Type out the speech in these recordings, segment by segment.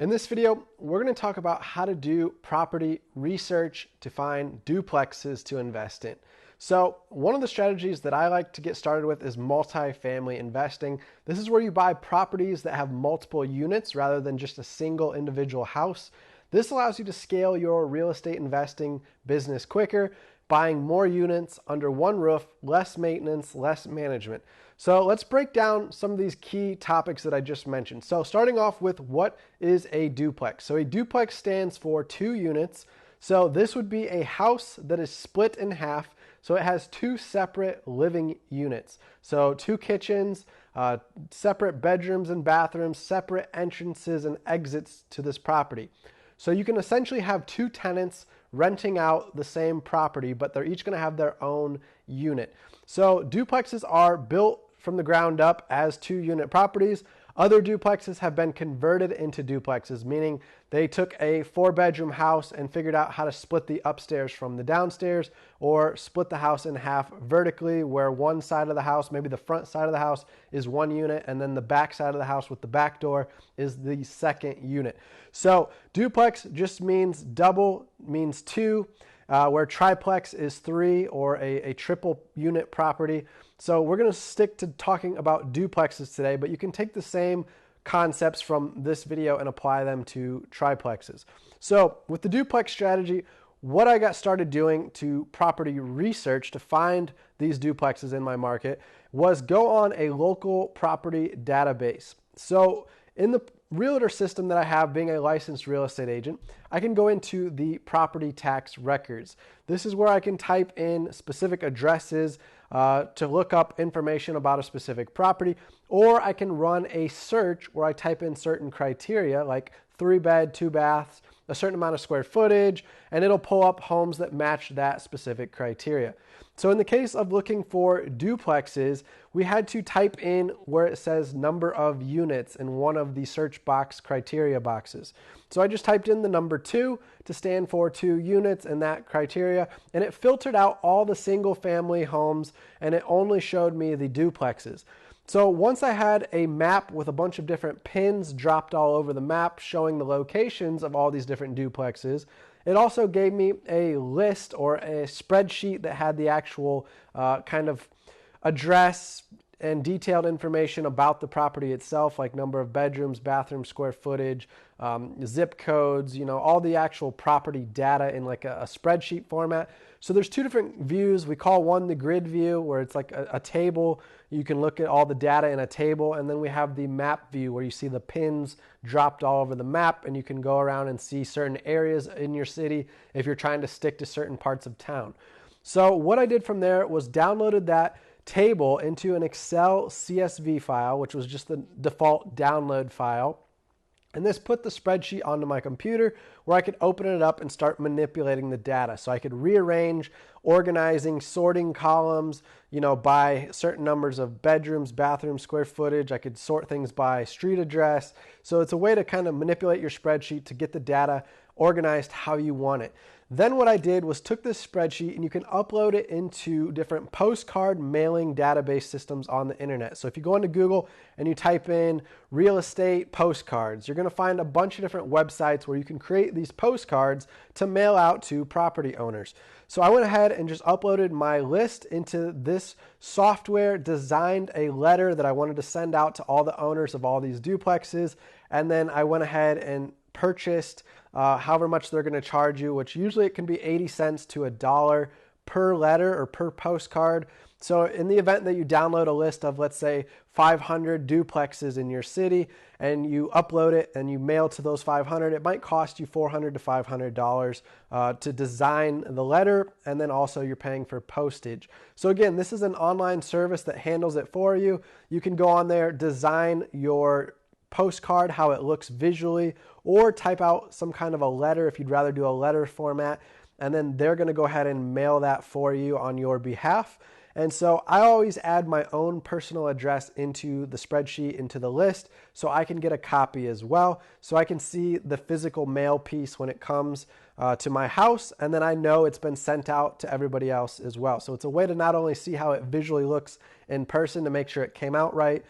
In this video, we're going to talk about how to do property research to find duplexes to invest in. So one of the strategies that I like to get started with is multifamily investing. This is where you buy properties that have multiple units rather than just a single individual house. This allows you to scale your real estate investing business quicker, buying more units under one roof, less maintenance, less management. So let's break down some of these key topics that I just mentioned. So starting off with, what is a duplex? So a duplex stands for 2 units. So this would be a house that is split in half. So it has 2 separate living units. So 2 kitchens, separate bedrooms and bathrooms, separate entrances and exits to this property. So you can essentially have 2 tenants renting out the same property, but they're each going to have their own unit. So duplexes are built from the ground up as 2-unit properties. Other duplexes have been converted into duplexes, meaning they took a 4-bedroom house and figured out how to split the upstairs from the downstairs, or split the house in half vertically, where one side of the house, maybe the front side of the house, is 1 unit, and then the back side of the house with the back door is the 2nd unit. So duplex just means double, means 2, where triplex is 3, or a triple unit property. So we're going to stick to talking about duplexes today, but you can take the same concepts from this video and apply them to triplexes. So with the duplex strategy, what I got started doing to property research to find these duplexes in my market was go on a local property database. So in the realtor system that I have, being a licensed real estate agent, I can go into the property tax records. This is where I can type in specific addresses to look up information about a specific property, or I can run a search where I type in certain criteria like 3-bed, 2 baths, a certain amount of square footage, and it'll pull up homes that match that specific criteria. So in the case of looking for duplexes, we had to type in where it says number of units in one of the search box criteria boxes. So I just typed in the number 2 to stand for 2 units in that criteria, and it filtered out all the single family homes, and it only showed me the duplexes. So once I had a map with a bunch of different pins dropped all over the map showing the locations of all these different duplexes, it also gave me a list or a spreadsheet that had the actual kind of address and detailed information about the property itself, like number of bedrooms, bathrooms, square footage, zip codes, all the actual property data in like a spreadsheet format. So there's 2 different views. We call one the grid view, where it's like a table. You can look at all the data in a table. And then we have the map view, where you see the pins dropped all over the map, and you can go around and see certain areas in your city if you're trying to stick to certain parts of town. So what I did from there was downloaded that table into an Excel CSV file, which was just the default download file. And this put the spreadsheet onto my computer, where I could open it up and start manipulating the data. So I could rearrange, organizing, sorting columns, by certain numbers of bedrooms, bathrooms, square footage. I could sort things by street address. So it's a way to kind of manipulate your spreadsheet to get the data organized how you want it. Then what I did was took this spreadsheet, and you can upload it into different postcard mailing database systems on the internet. So if you go into Google and you type in real estate postcards, you're going to find a bunch of different websites where you can create these postcards to mail out to property owners. So I went ahead and just uploaded my list into this software, designed a letter that I wanted to send out to all the owners of all these duplexes, and then I went ahead and purchased however much they're going to charge you, which usually it can be 80 cents to $1 per letter or per postcard. So in the event that you download a list of, let's say, 500 duplexes in your city, and you upload it and you mail to those 500, it might cost you $400 to $500 to design the letter, and then also you're paying for postage. So again, this is an online service that handles it for you. You can go on there, design your postcard, how it looks visually, or type out some kind of a letter if you'd rather do a letter format, and then they're going to go ahead and mail that for you on your behalf. And so I always add my own personal address into the spreadsheet, into the list, so I can get a copy as well. So I can see the physical mail piece when it comes to my house, and then I know it's been sent out to everybody else as well. So it's a way to not only see how it visually looks in person to make sure it came out right,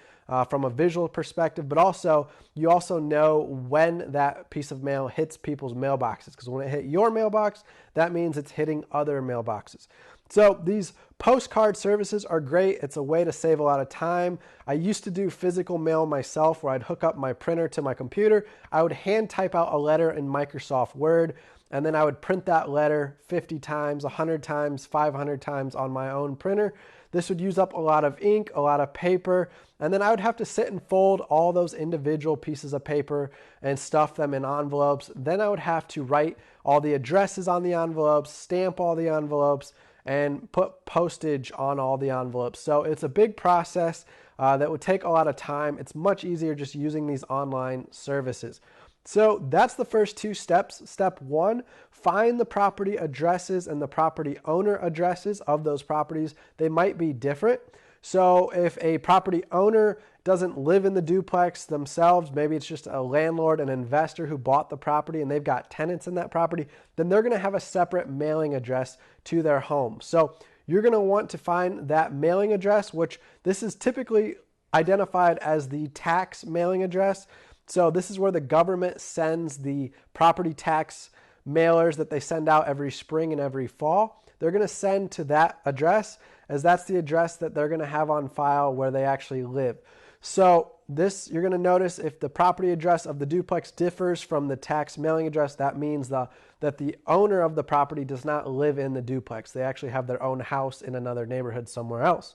from a visual perspective, but also you also know when that piece of mail hits people's mailboxes, because when it hit your mailbox, that means it's hitting other mailboxes. So these postcard services are great. It's a way to save a lot of time. I used to do physical mail myself, where I'd hook up my printer to my computer. I would hand type out a letter in Microsoft Word, and then I would print that letter 50 times, 100 times, 500 times on my own printer. This would use up a lot of ink, a lot of paper, and then I would have to sit and fold all those individual pieces of paper and stuff them in envelopes. Then I would have to write all the addresses on the envelopes, stamp all the envelopes, and put postage on all the envelopes. So it's a big process that would take a lot of time. It's much easier just using these online services. So that's the first two steps. Step one, find the property addresses and the property owner addresses of those properties. They might be different. So if a property owner doesn't live in the duplex themselves, maybe it's just a landlord, an investor who bought the property and they've got tenants in that property, then they're going to have a separate mailing address to their home. So you're going to want to find that mailing address, which this is typically identified as the tax mailing address. So this is where the government sends the property tax mailers that they send out every spring and every fall. They're going to send to that address, as that's the address that they're going to have on file where they actually live. So this, you're going to notice if the property address of the duplex differs from the tax mailing address, that means that the owner of the property does not live in the duplex. They actually have their own house in another neighborhood somewhere else.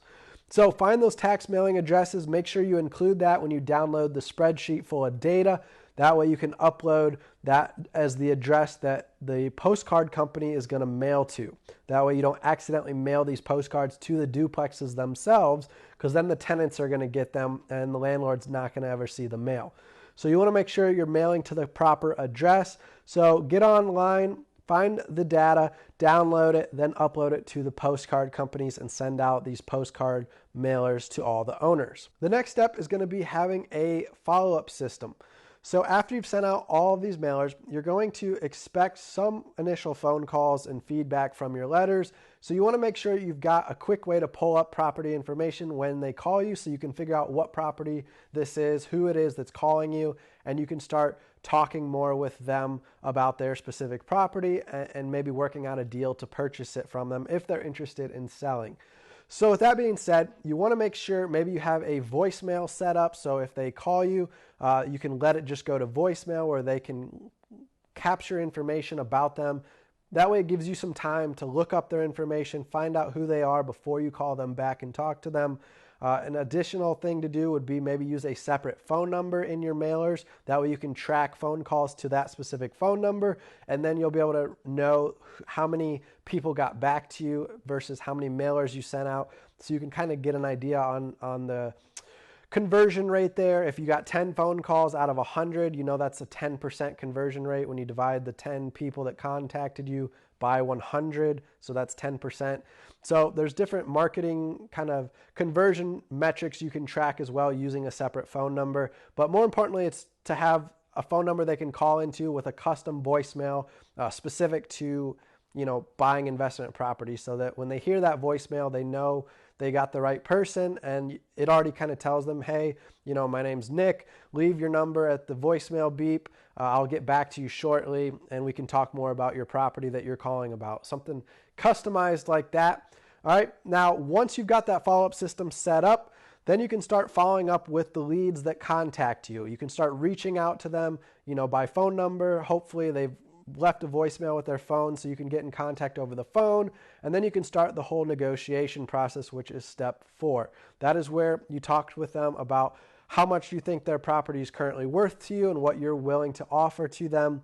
So find those tax mailing addresses. Make sure you include that when you download the spreadsheet full of data. That way you can upload that as the address that the postcard company is going to mail to. That way you don't accidentally mail these postcards to the duplexes themselves, because then the tenants are going to get them and the landlord's not going to ever see the mail. So you want to make sure you're mailing to the proper address. So get online, find the data, download it, then upload it to the postcard companies and send out these postcard mailers to all the owners. The next step is going to be having a follow-up system. So after you've sent out all of these mailers, you're going to expect some initial phone calls and feedback from your letters. So you want to make sure you've got a quick way to pull up property information when they call you, so you can figure out what property this is, who it is that's calling you, and you can start talking more with them about their specific property and maybe working out a deal to purchase it from them if they're interested in selling. So with that being said, you want to make sure maybe you have a voicemail set up. So if they call you, you can let it just go to voicemail, where they can capture information about them. That way it gives you some time to look up their information, find out who they are before you call them back and talk to them. An additional thing to do would be maybe use a separate phone number in your mailers. That way you can track phone calls to that specific phone number, and then you'll be able to know how many people got back to you versus how many mailers you sent out. So you can kind of get an idea on the conversion rate there. If you got 10 phone calls out of 100, you know that's a 10% conversion rate when you divide the 10 people that contacted you by 100. So that's 10%. So there's different marketing kind of conversion metrics you can track as well using a separate phone number. But more importantly, it's to have a phone number they can call into with a custom voicemail specific to, buying investment property, so that when they hear that voicemail, they know they got the right person, and it already kind of tells them, hey, my name's Nick, leave your number at the voicemail beep. I'll get back to you shortly, and we can talk more about your property that you're calling about. Something customized like that. All right, now once you've got that follow-up system set up, then you can start following up with the leads that contact you. You can start reaching out to them, by phone number. Hopefully they've left a voicemail with their phone, so you can get in contact over the phone, and then you can start the whole negotiation process, which is step 4. That is where you talk with them about how much you think their property is currently worth to you and what you're willing to offer to them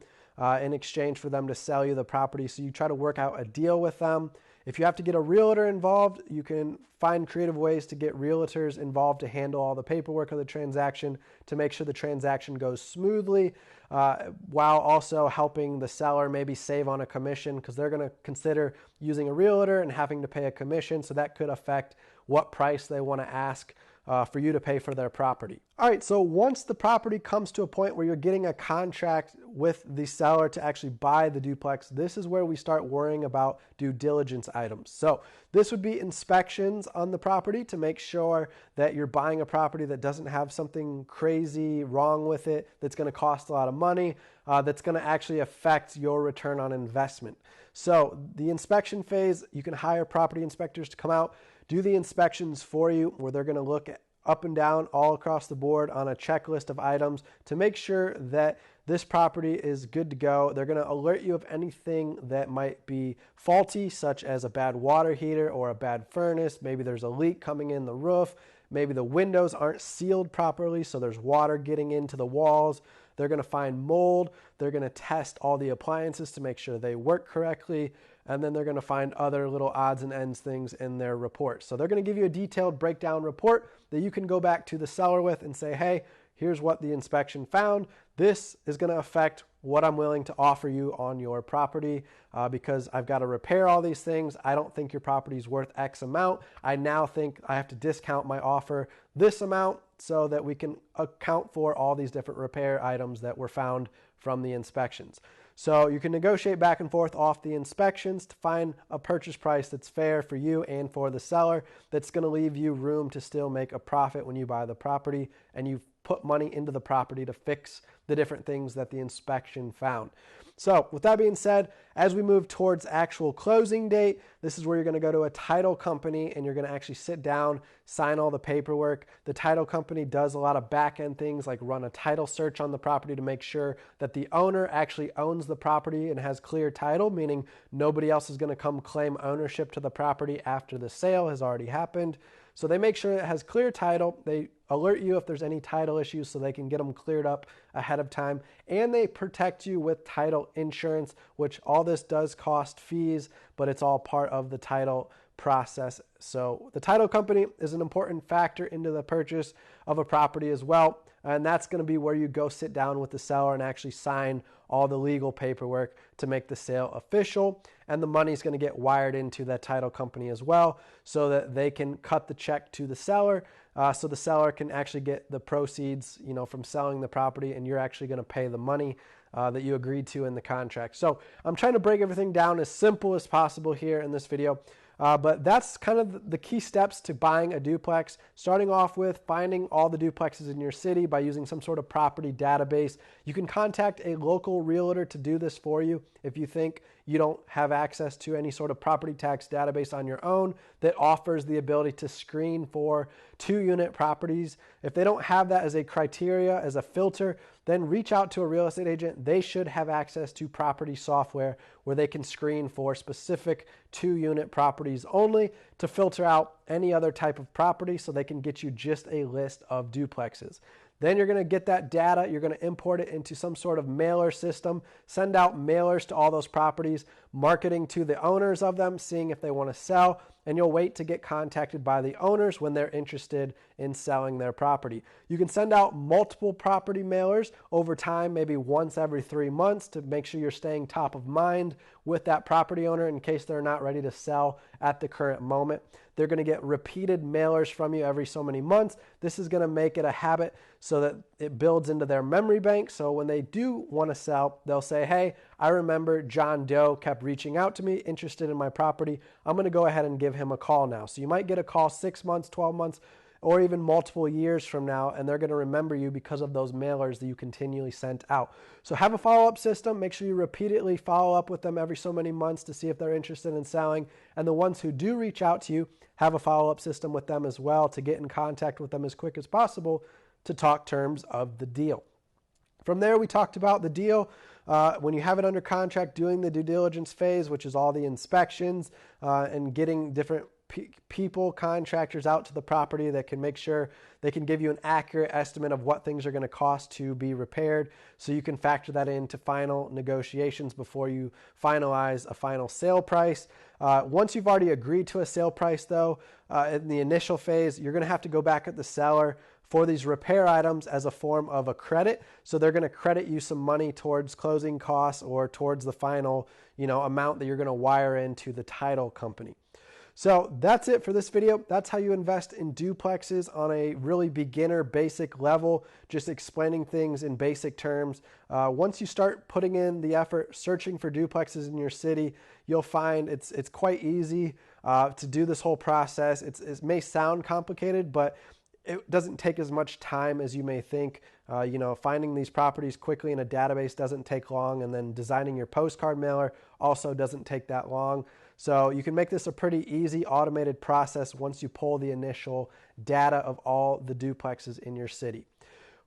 in exchange for them to sell you the property. So you try to work out a deal with them. If you have to get a realtor involved, you can find creative ways to get realtors involved to handle all the paperwork of the transaction to make sure the transaction goes smoothly, while also helping the seller maybe save on a commission, because they're going to consider using a realtor and having to pay a commission. So that could affect what price they want to ask for you to pay for their property. All right, so once the property comes to a point where you're getting a contract with the seller to actually buy the duplex, this is where we start worrying about due diligence items. So this would be inspections on the property to make sure that you're buying a property that doesn't have something crazy wrong with it, that's going to cost a lot of money, that's going to actually affect your return on investment. So the inspection phase, you can hire property inspectors to come out, do the inspections for you, where they're going to look at up and down all across the board on a checklist of items to make sure that this property is good to go. They're going to alert you of anything that might be faulty, such as a bad water heater or a bad furnace. Maybe there's a leak coming in the roof. Maybe the windows aren't sealed properly, so there's water getting into the walls. They're going to find mold. They're going to test all the appliances to make sure they work correctly. And then they're going to find other little odds and ends things in their report. So they're going to give you a detailed breakdown report that you can go back to the seller with and say, hey, here's what the inspection found. This is going to affect what I'm willing to offer you on your property because I've got to repair all these things. I don't think your property is worth X amount. I now think I have to discount my offer this amount so that we can account for all these different repair items that were found from the inspections. So you can negotiate back and forth off the inspections to find a purchase price that's fair for you and for the seller, that's going to leave you room to still make a profit when you buy the property and you've put money into the property to fix the different things that the inspection found. So with that being said, as we move towards actual closing date, this is where you're going to go to a title company and you're going to actually sit down, sign all the paperwork. The title company does a lot of back end things like run a title search on the property to make sure that the owner actually owns the property and has clear title, meaning nobody else is going to come claim ownership to the property after the sale has already happened. So they make sure it has clear title. They alert you if there's any title issues so they can get them cleared up ahead of time. And they protect you with title insurance, which all this does cost fees, but it's all part of the title process. So the title company is an important factor into the purchase of a property as well. And that's going to be where you go sit down with the seller and actually sign all the legal paperwork to make the sale official. And the money is going to get wired into that title company as well so that they can cut the check to the seller. So the seller can actually get the proceeds, from selling the property, and you're actually going to pay the money that you agreed to in the contract. So I'm trying to break everything down as simple as possible here in this video. But that's kind of the key steps to buying a duplex, starting off with finding all the duplexes in your city by using some sort of property database. You can contact a local realtor to do this for you if you think you don't have access to any sort of property tax database on your own that offers the ability to screen for 2-unit properties. If they don't have that as a criteria, as a filter, then reach out to a real estate agent. They should have access to property software where they can screen for specific 2-unit properties only to filter out any other type of property so they can get you just a list of duplexes. Then you're going to get that data, you're going to import it into some sort of mailer system, send out mailers to all those properties, marketing to the owners of them, seeing if they want to sell, and you'll wait to get contacted by the owners when they're interested in selling their property. You can send out multiple property mailers over time, maybe once every 3 months, to make sure you're staying top of mind with that property owner in case they're not ready to sell at the current moment. They're going to get repeated mailers from you every so many months. This is going to make it a habit so that it builds into their memory bank. So when they do want to sell, they'll say, hey, I remember John Doe kept reaching out to me, interested in my property. I'm going to go ahead and give him a call now. So you might get a call 6 months, 12 months, or even multiple years from now, and they're going to remember you because of those mailers that you continually sent out. So have a follow-up system. Make sure you repeatedly follow up with them every so many months to see if they're interested in selling. And the ones who do reach out to you, have a follow-up system with them as well to get in contact with them as quick as possible to talk terms of the deal. From there, we talked about the deal. When you have it under contract, doing the due diligence phase, which is all the inspections and getting different people, contractors out to the property that can make sure they can give you an accurate estimate of what things are going to cost to be repaired, so you can factor that into final negotiations before you finalize a final sale price. Once you've already agreed to a sale price, though, in the initial phase, you're going to have to go back at the seller for these repair items as a form of a credit. So they're going to credit you some money towards closing costs or towards the final, amount that you're going to wire into the title company. So that's it for this video. That's how you invest in duplexes on a really beginner basic level, just explaining things in basic terms. Once you start putting in the effort searching for duplexes in your city, you'll find it's quite easy to do this whole process. It may sound complicated, but it doesn't take as much time as you may think. Finding these properties quickly in a database doesn't take long, and then designing your postcard mailer also doesn't take that long. So you can make this a pretty easy automated process once you pull the initial data of all the duplexes in your city.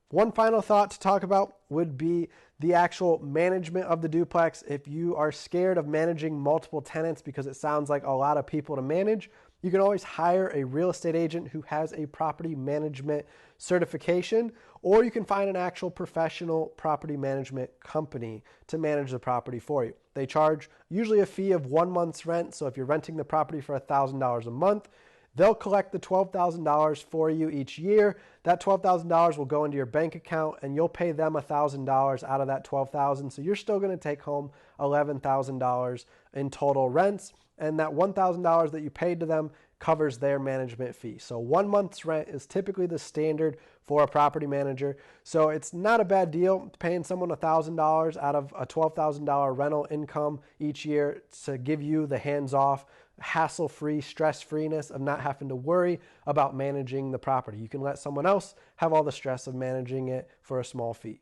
One final thought to talk about would be the actual management of the duplex. If you are scared of managing multiple tenants because it sounds like a lot of people to manage, you can always hire a real estate agent who has a property management certification, or you can find an actual professional property management company to manage the property for you. They charge usually a fee of 1 month's rent. So if you're renting the property for $1,000 a month, they'll collect the $12,000 for you each year. That $12,000 will go into your bank account, and you'll pay them $1,000 out of that $12,000. So you're still going to take home $11,000 in total rents, and that $1,000 that you paid to them covers their management fee. So 1 month's rent is typically the standard for a property manager. So it's not a bad deal paying someone $1,000 out of a $12,000 rental income each year to give you the hands-off, hassle-free, stress-freeness of not having to worry about managing the property. You can let someone else have all the stress of managing it for a small fee.